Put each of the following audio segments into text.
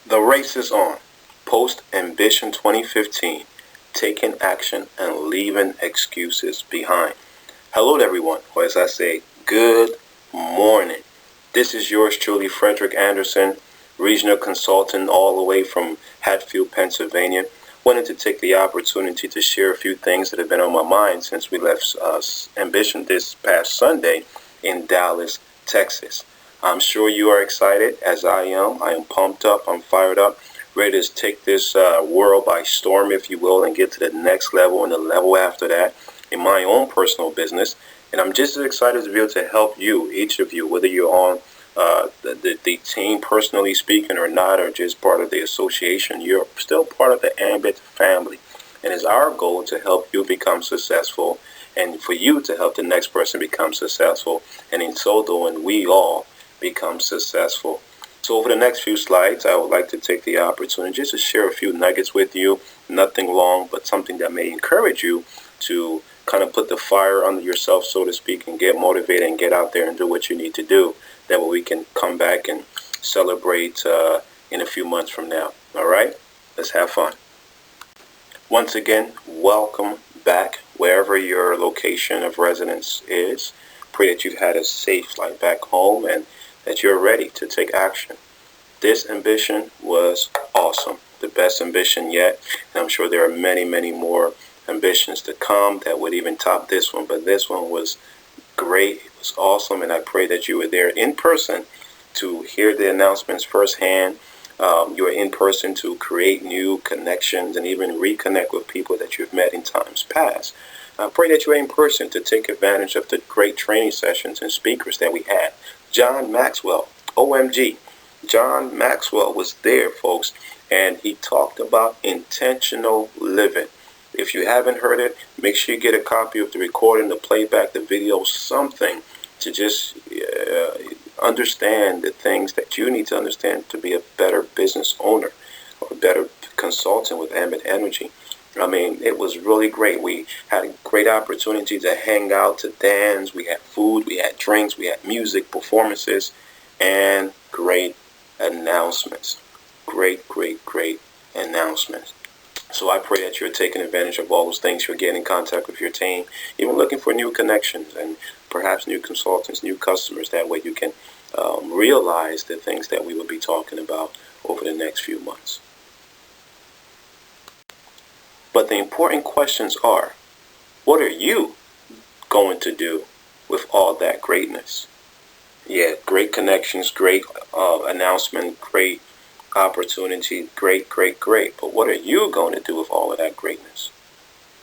The race is on. Post Ambition 2015. Taking action and leaving excuses behind. Hello to everyone, or as I say, good morning. This is yours truly, Frederick Anderson, regional consultant all the way from Hatfield, Pennsylvania. Wanted to take the opportunity to share a few things that have been on my mind since we left Ambition this past Sunday in Dallas, Texas. I'm sure you are excited, as I am. I am pumped up. I'm fired up, ready to take this world by storm, if you will, and get to the next level and the level after that in my own personal business. And I'm just as excited to be able to help you, each of you, whether you're on the team personally speaking or not, or just part of the association. You're still part of the Ambit family. And it's our goal to help you become successful and for you to help the next person become successful. And in so doing, we all become successful. So over the next few slides, I would like to take the opportunity just to share a few nuggets with you. Nothing long, but something that may encourage you to kind of put the fire under yourself, so to speak, and get motivated and get out there and do what you need to do. That way we can come back and celebrate in a few months from now. All right? Let's have fun. Once again, welcome back wherever your location of residence is. Pray that you've had a safe flight back home and that you're ready to take action. This ambition was awesome, the best ambition yet, and I'm sure there are many, many more ambitions to come that would even top this one, but this one was great. It was awesome, and I pray that you were there in person to hear the announcements firsthand. You were in person to create new connections and even reconnect with people that you've met in times past. I pray that you were in person to take advantage of the great training sessions and speakers that we had. John Maxwell, OMG. John Maxwell was there, folks, and he talked about intentional living. If you haven't heard it, make sure you get a copy of the recording, the playback, the video, something to just understand the things that you need to understand to be a better business owner or a better consultant with Ambit Energy. I mean, it was really great. We had a great opportunity to hang out, to dance. We had food, we had drinks, we had music, performances, and great announcements. Great, great, great announcements. So I pray that you're taking advantage of all those things. You're getting in contact with your team, even looking for new connections and perhaps new consultants, new customers. That way you can realize the things that we will be talking about over the next few months. But the important questions are, what are you going to do with all that greatness? Yeah, great connections, great announcement, great opportunity, great, great, great. But what are you going to do with all of that greatness?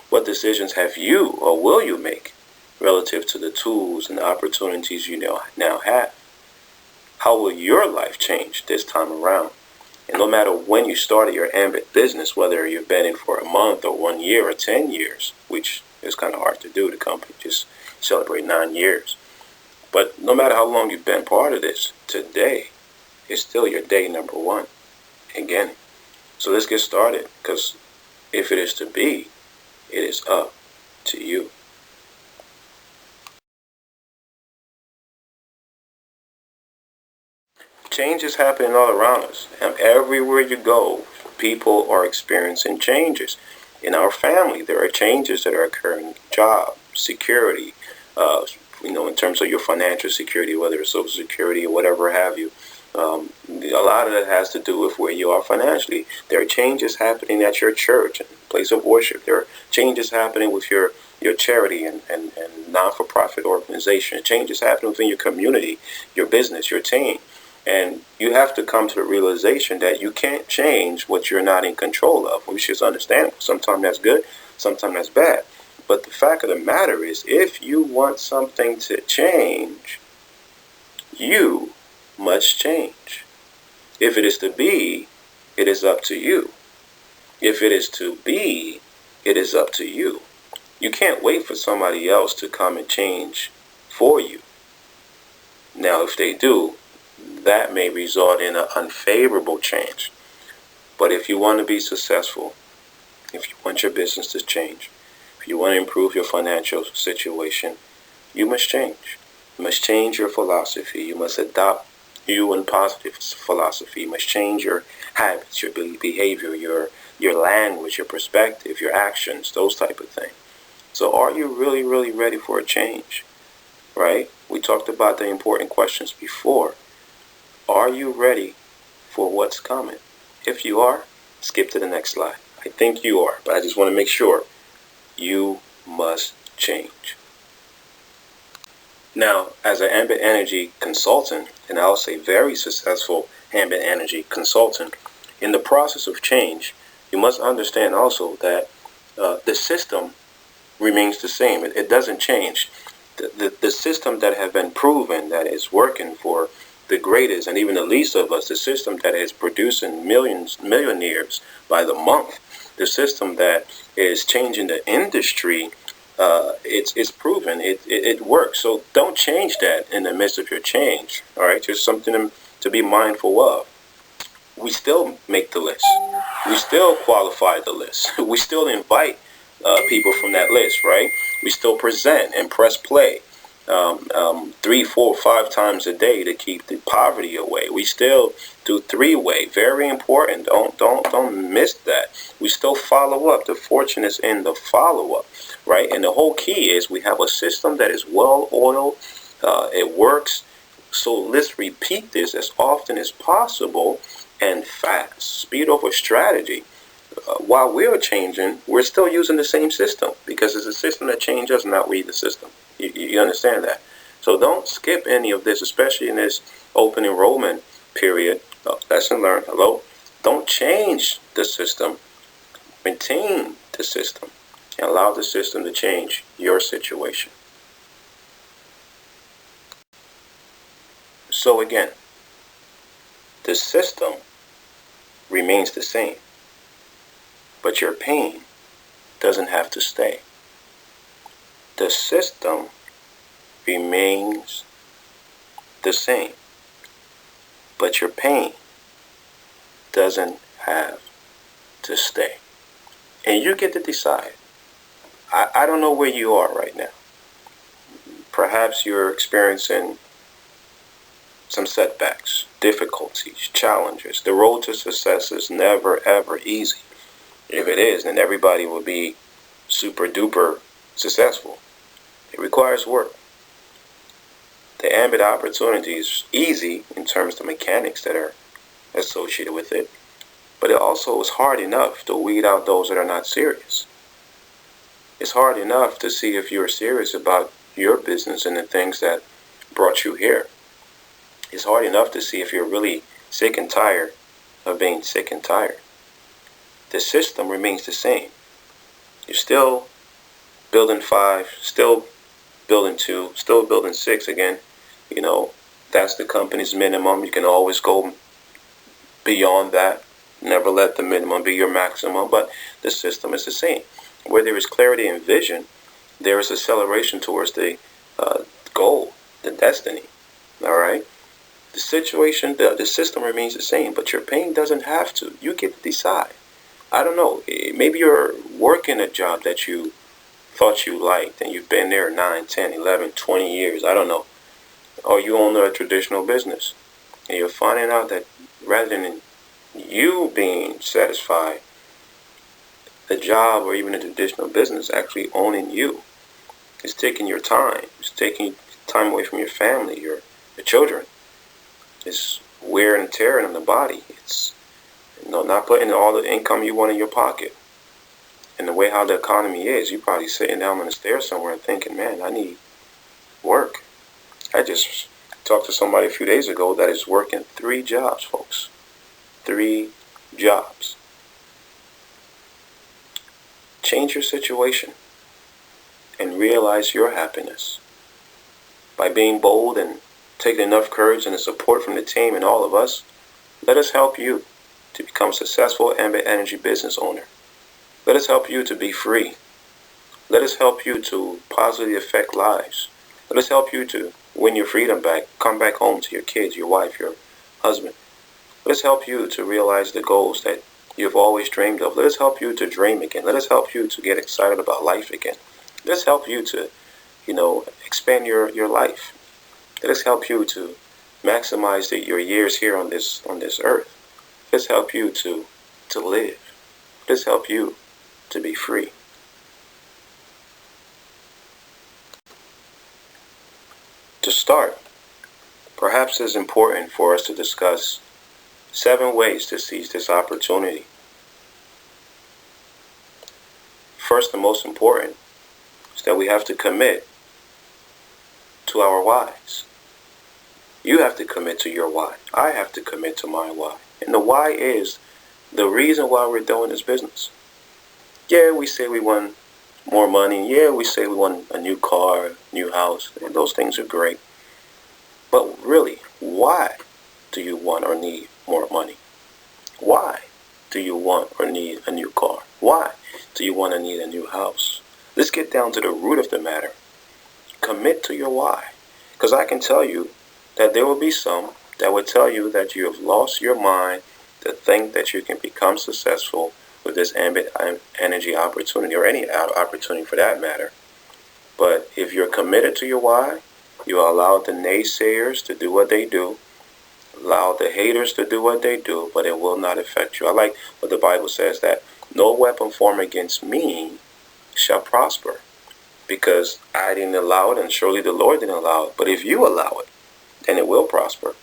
What decisions have you or will you make relative to the tools and the opportunities you now have? How will your life change this time around? And no matter when you started your Ambit business, whether you've been in for a month or 1 year or 10 years, which is kind of hard to do, the company just celebrate 9 years. But no matter how long you've been part of this, today is still your day number one. Again, so let's get started, because if it is to be, it is up to you. Change is happening all around us, and everywhere you go, people are experiencing changes. In our family, there are changes that are occurring. Job, security, in terms of your financial security, whether it's Social Security or whatever have you. A lot of that has to do with where you are financially. There are changes happening at your church and place of worship. There are changes happening with your charity and non-for-profit organization. Changes happening within your community, your business, your team. And you have to come to the realization that you can't change what you're not in control of, which is understandable. Sometimes that's good, sometimes that's bad. But the fact of the matter is, if you want something to change, you must change. If it is to be, it is up to you. If it is to be, it is up to you. You can't wait for somebody else to come and change for you. Now, if they do, that may result in an unfavorable change. But if you want to be successful, if you want your business to change, if you want to improve your financial situation, you must change. You must change your philosophy. You must adopt You and positive philosophy must change your habits, your behavior, your language, your perspective, your actions, those type of things. So are you really, really ready for a change? Right? We talked about the important questions before. Are you ready for what's coming? If you are, skip to the next slide. I think you are, but I just want to make sure you must change. Now, as an Ambit Energy consultant, and I'll say very successful Ambit Energy consultant, in the process of change, you must understand also that the system remains the same. It doesn't change. The system that have been proven that is working for the greatest and even the least of us, the system that is producing millionaires by the month, the system that is changing the industry, it's proven. It works. So don't change that in the midst of your change. All right, just something to be mindful of. We still make the list. We still qualify the list. We still invite people from that list, right? We still present and press play 3, 4, 5 times a day to keep the poverty away. We still do 3-way, very important. Don't miss that. We still follow up. The fortune is in the follow up, right? And the whole key is we have a system that is well oiled. It works. So let's repeat this as often as possible and fast. Speed over strategy. While we're changing, we're still using the same system because it's a system that changes us, not we the system. You understand that? So don't skip any of this, especially in this open enrollment period. Lesson learned. Hello? Don't change the system. Maintain the system and allow the system to change your situation. So again, the system remains the same, but your pain doesn't have to stay. The system remains the same, but your pain doesn't have to stay. And you get to decide. I don't know where you are right now. Perhaps you're experiencing some setbacks, difficulties, challenges. The road to success is never, ever easy. If it is, then everybody will be super duper successful. It requires work. The Ambit opportunity is easy in terms of the mechanics that are associated with it, but it also is hard enough to weed out those that are not serious. It's hard enough to see if you're serious about your business and the things that brought you here. It's hard enough to see if you're really sick and tired of being sick and tired. The system remains the same. You're still building 5, still building 2, still building 6 again. You know, that's the company's minimum. You can always go beyond that. Never let the minimum be your maximum, but the system is the same. Where there is clarity and vision, there is acceleration towards the goal, the destiny. All right? The situation, the system remains the same, but your pain doesn't have to. You get to decide. I don't know. Maybe you're working a job that you thought you liked and you've been there 9, 10, 11, 20 years. I don't know. Or you own a traditional business and you're finding out that rather than you being satisfied, the job or even a traditional business actually owning you. It's taking your time. It's taking time away from your family, your children. It's wear and tearing on the body. It's not putting all the income you want in your pocket. And the way how the economy is, you're probably sitting down on the stairs somewhere and thinking, man, I need work. I just talked to somebody a few days ago that is working 3 jobs, folks. 3 jobs. Change your situation and realize your happiness. By being bold and taking enough courage and the support from the team and all of us, let us help you to become a successful Ambit Energy business owner. Let us help you to be free. Let us help you to positively affect lives. Let us help you to win your freedom back, come back home to your kids, your wife, your husband. Let us help you to realize the goals that you've always dreamed of. Let us help you to dream again. Let us help you to get excited about life again. Let us help you to, expand your life. Let us help you to maximize your years here on this earth. Let's help you to live. Let's help you to be free. To start, perhaps it's important for us to discuss 7 ways to seize this opportunity. First and most important is that we have to commit to our whys. You have to commit to your why. I have to commit to my why. And the why is the reason why we're doing this business. Yeah, we say we want more money. Yeah, we say we want a new car, new house. And those things are great. But really, why do you want or need more money? Why do you want or need a new car? Why do you want to need a new house? Let's get down to the root of the matter. Commit to your why. Because I can tell you that there will be some that will tell you that you have lost your mind to think that you can become successful with this Ambit energy opportunity, or any opportunity for that matter. But if you're committed to your why, you allow the naysayers to do what they do, allow the haters to do what they do, but it will not affect you. I like what the Bible says, that no weapon formed against me shall prosper, because I didn't allow it, and surely the Lord didn't allow it. But if you allow it, then it will prosper.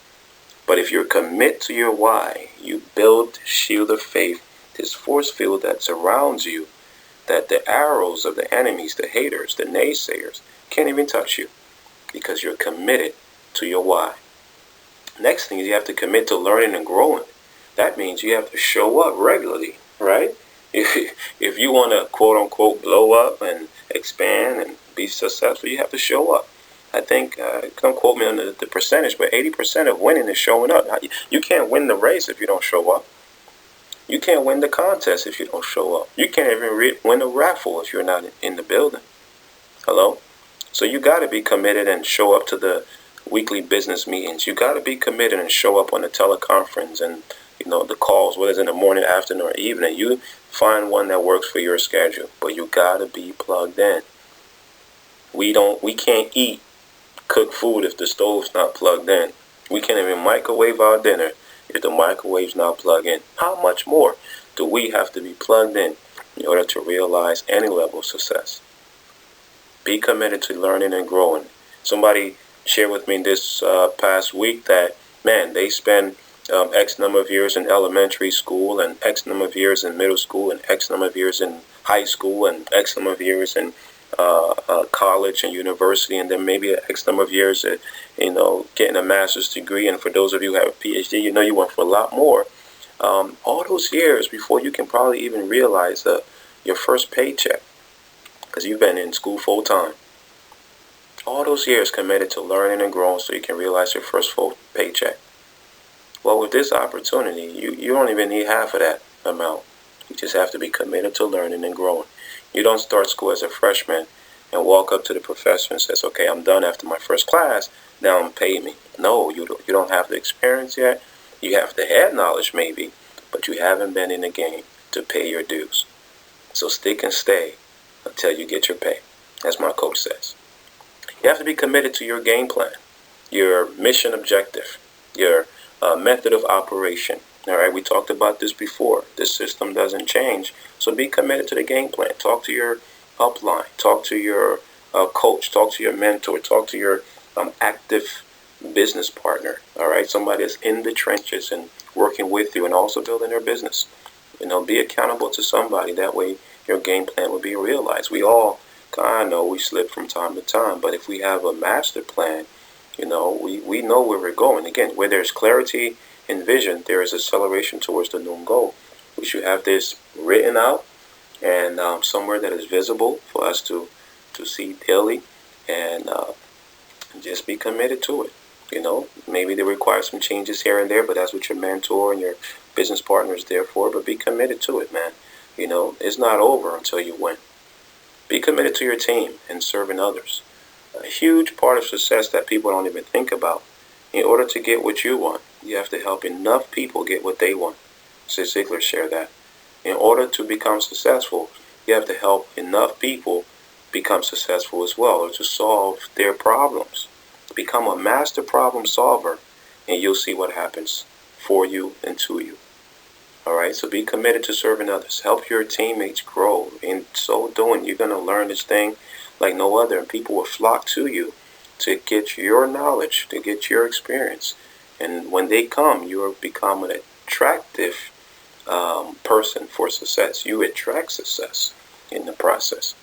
But if you commit to your why, you build this shield of faith, this force field that surrounds you, that the arrows of the enemies, the haters, the naysayers can't even touch you, because you're committed to your why. Next thing is you have to commit to learning and growing. That means you have to show up regularly, right? If you want to quote unquote blow up and expand and be successful, you have to show up. I think, don't quote me on the percentage, but 80% of winning is showing up. You can't win the race if you don't show up. You can't win the contest if you don't show up. You can't even win a raffle if you're not in the building. Hello? So you got to be committed and show up to the weekly business meetings. You got to be committed and show up on the teleconference and the calls, whether it's in the morning, afternoon, or evening. You find one that works for your schedule, but you got to be plugged in. We can't eat, cook food if the stove's not plugged in. We can't even microwave our dinner if the microwave's not plugged in. How much more do we have to be plugged in order to realize any level of success? Be committed to learning and growing. Somebody shared with me this past week that, man, they spend X number of years in elementary school, and X number of years in middle school, and X number of years in high school, and X number of years in college and university, and then maybe X number of years at, getting a master's degree. And for those of you who have a PhD, you went for a lot more. All those years before you can probably even realize your first paycheck, because you've been in school full time. All those years committed to learning and growing so you can realize your first full paycheck. Well, with this opportunity, you don't even need half of that amount. You just have to be committed to learning and growing. You don't start school as a freshman and walk up to the professor and says, okay, I'm done after my first class, now pay me. No, you don't have the experience yet. You have the head knowledge maybe, but you haven't been in the game to pay your dues. So stick and stay until you get your pay, as my coach says. You have to be committed to your game plan, your mission objective, your method of operation. All right, we talked about this before. This system doesn't change, so be committed to the game plan. Talk to your upline, talk to your coach, talk to your mentor, talk to your active business partner. All right, somebody that's in the trenches and working with you and also building their business. Be accountable to somebody. That way your game plan will be realized. We all kind of know we slip from time to time, but if we have a master plan, we know where we're going. Again, where there's clarity and vision, there is acceleration towards the known goal. We should have this written out and somewhere that is visible for us to see daily, and just be committed to it. Maybe they require some changes here and there, but that's what your mentor and your business partner is there for. But be committed to it, man. It's not over until you win. Be committed to your team and serving others. A huge part of success that people don't even think about. In order to get what you want, you have to help enough people get what they want. Zig Ziglar shared that. In order to become successful, you have to help enough people become successful as well, or to solve their problems. Become a master problem solver and you'll see what happens for you and to you. All right, so be committed to serving others. Help your teammates grow. In so doing, you're going to learn this thing like no other, and people will flock to you to get your knowledge, to get your experience. And when they come, you will become an attractive person for success. You attract success in the process.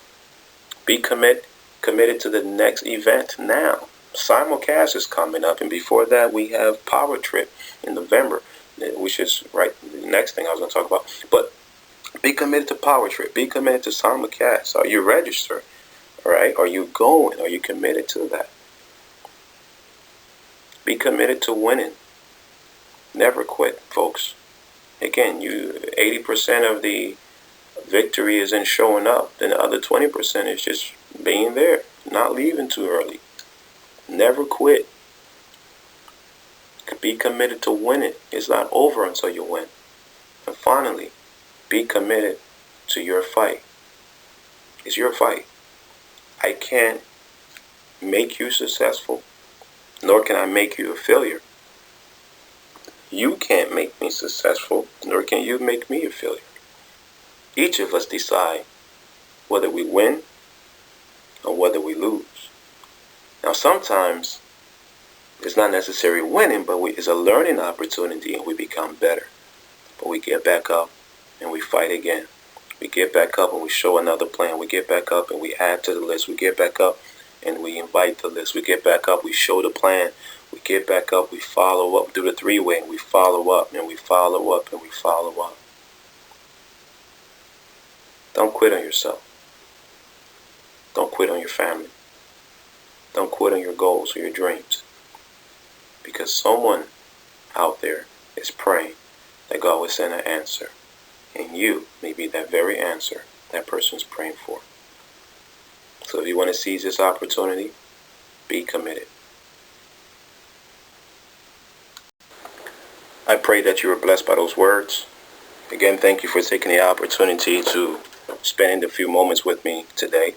Be committed to the next event now. Simulcast is coming up, and before that, we have Power Trip in November, which is right the next thing I was going to talk about. But be committed to Power Trip. Be committed to Simulcast. Are you registered? All right? Are you going? Are you committed to that? Be committed to winning. Never quit, folks. Again, 80% of the victory is in showing up. Then the other 20% is just being there, not leaving too early. Never quit. Be committed to winning. It's not over until you win. And finally, be committed to your fight. It's your fight. I can't make you successful, nor can I make you a failure. You can't make me successful, nor can you make me a failure. Each of us decide whether we win or whether we lose. Now, sometimes it's not necessarily winning, but it's a learning opportunity, and we become better. But we get back up and we fight again. We get back up and we show another plan. We get back up and we add to the list. We get back up and we invite the list. We get back up, we show the plan. We get back up, we follow up, do the three-way, and we follow up and we follow up and we follow up. Don't quit on yourself. Don't quit on your family. Don't quit on your goals or your dreams. Because someone out there is praying that God will send an answer. And you may be that very answer that person is praying for. So if you want to seize this opportunity, be committed. I pray that you were blessed by those words. Again, thank you for taking the opportunity to spend a few moments with me today.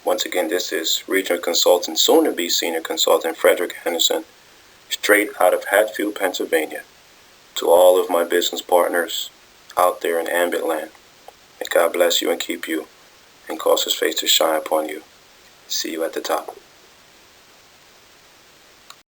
Once again, this is Regional Consultant, soon to be Senior Consultant Frederick Henderson, straight out of Hatfield, Pennsylvania. To all of my business partners out there in Ambit land, may God bless you and keep you and cause his face to shine upon you. See you at the top.